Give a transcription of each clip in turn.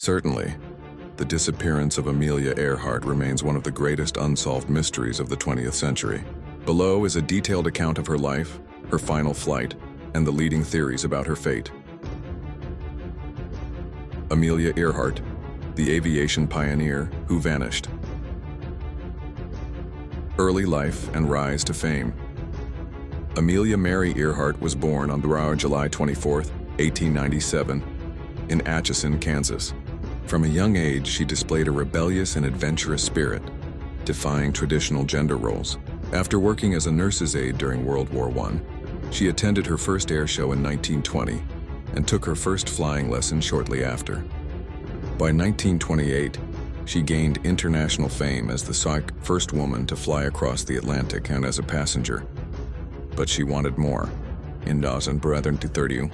Certainly, the disappearance of Amelia Earhart remains one of the greatest unsolved mysteries of the 20th century. Below is a detailed account of her life, her final flight, and the leading theories about her fate. Amelia Earhart, the aviation pioneer who vanished. Early life and rise to fame. Amelia Mary Earhart was born on July 24, 1897, in Atchison, Kansas. From a young age, she displayed a rebellious and adventurous spirit, defying traditional gender roles. After working as a nurse's aide during World War I, she attended her first air show in 1920 and took her first flying lesson shortly after. By 1928, she gained international fame as the first woman to fly across the Atlantic and as a passenger. But she wanted more. In 1930,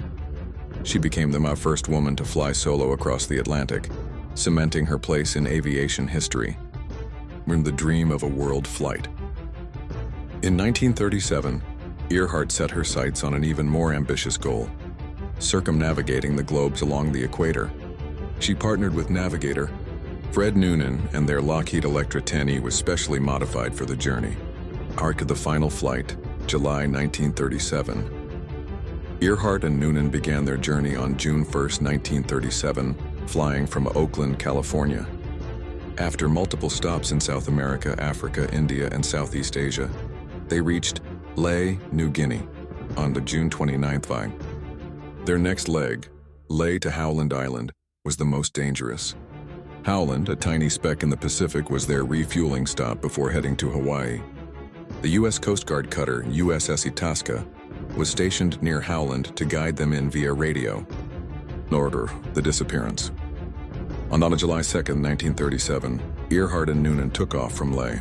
she became the first woman to fly solo across the Atlantic, cementing her place in aviation history, in the dream of a world flight. In 1937, Earhart set her sights on an even more ambitious goal, circumnavigating the globes along the equator. She partnered with navigator Fred Noonan, and their Lockheed Electra 10E was specially modified for the journey. Arc of the final flight, July 1937. Earhart and Noonan began their journey on June 1, 1937, flying from Oakland, California. After multiple stops in South America, Africa, India, and Southeast Asia, they reached Lae, New Guinea, on the June 29th flight. Their next leg, Lae to Howland Island, was the most dangerous. Howland, a tiny speck in the Pacific, was their refueling stop before heading to Hawaii. The U.S. Coast Guard cutter USS Itasca was stationed near Howland to guide them in via radio. Order the disappearance. On July 2, 1937, Earhart and Noonan took off from Lae.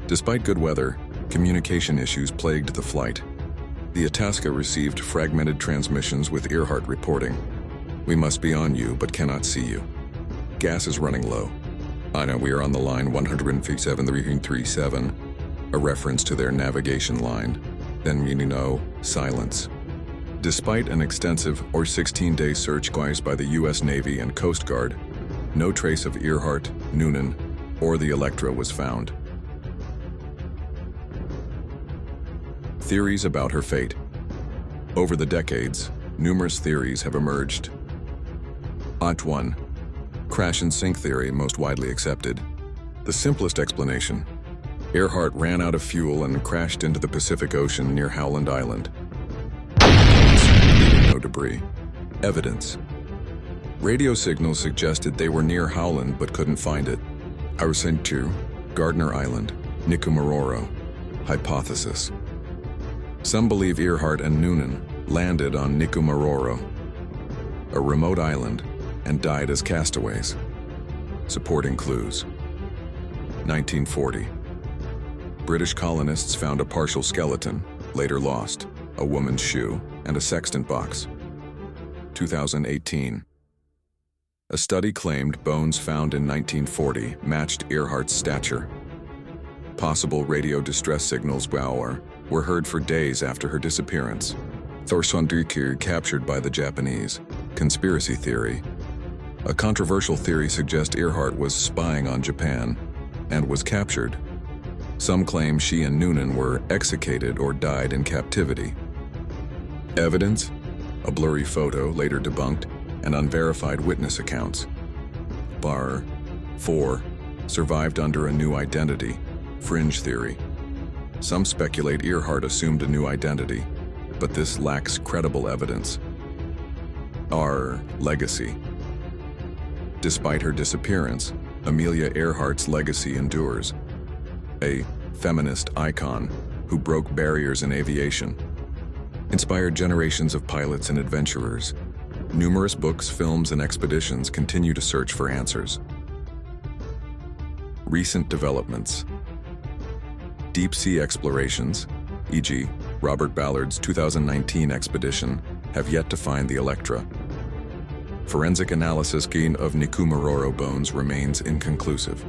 Despite good weather, communication issues plagued the flight. The Itasca received fragmented transmissions with Earhart reporting, "We must be on you but cannot see you. Gas is running low. I know we are on the line 157.37, a reference to their navigation line. Then silence." Despite an extensive 16-day search by the U.S. Navy and Coast Guard, no trace of Earhart, Noonan, or the Electra was found. Theories about her fate. Over the decades, numerous theories have emerged. 1. Crash and sink theory, most widely accepted. The simplest explanation: Earhart ran out of fuel and crashed into the Pacific Ocean near Howland Island. Leaving no debris. Evidence. Radio signals suggested they were near Howland but couldn't find it. I was sent to Gardner Island, Nikumaroro. Hypothesis. Some believe Earhart and Noonan landed on Nikumaroro, a remote island, and died as castaways. Supporting clues. 1940. British colonists found a partial skeleton, later lost, a woman's shoe, and a sextant box. 2018. A study claimed bones found in 1940 matched Earhart's stature. Possible radio distress signals were heard for days after her disappearance. Thorsondiku captured by the Japanese. Conspiracy theory. A controversial theory suggests Earhart was spying on Japan and was captured. Some claim she and Noonan were executed or died in captivity. Evidence: a blurry photo, later debunked, and unverified witness accounts. 4. Survived under a new identity. Fringe theory. Some speculate Earhart assumed a new identity, but this lacks credible evidence. Legacy. Despite her disappearance, Amelia Earhart's legacy endures. A feminist icon who broke barriers in aviation, inspired generations of pilots and adventurers. Numerous books, films, and expeditions continue to search for answers. Recent developments. Deep sea explorations, e.g., Robert Ballard's 2019 expedition, have yet to find the Electra. Forensic analysis of Nikumaroro bones remains inconclusive.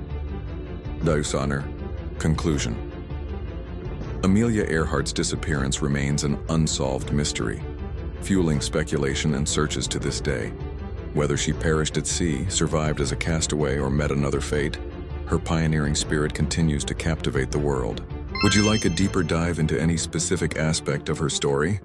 Conclusion. Amelia Earhart's disappearance remains an unsolved mystery, fueling speculation and searches to this day. Whether she perished at sea, survived as a castaway, or met another fate, her pioneering spirit continues to captivate the world. Would you like a deeper dive into any specific aspect of her story?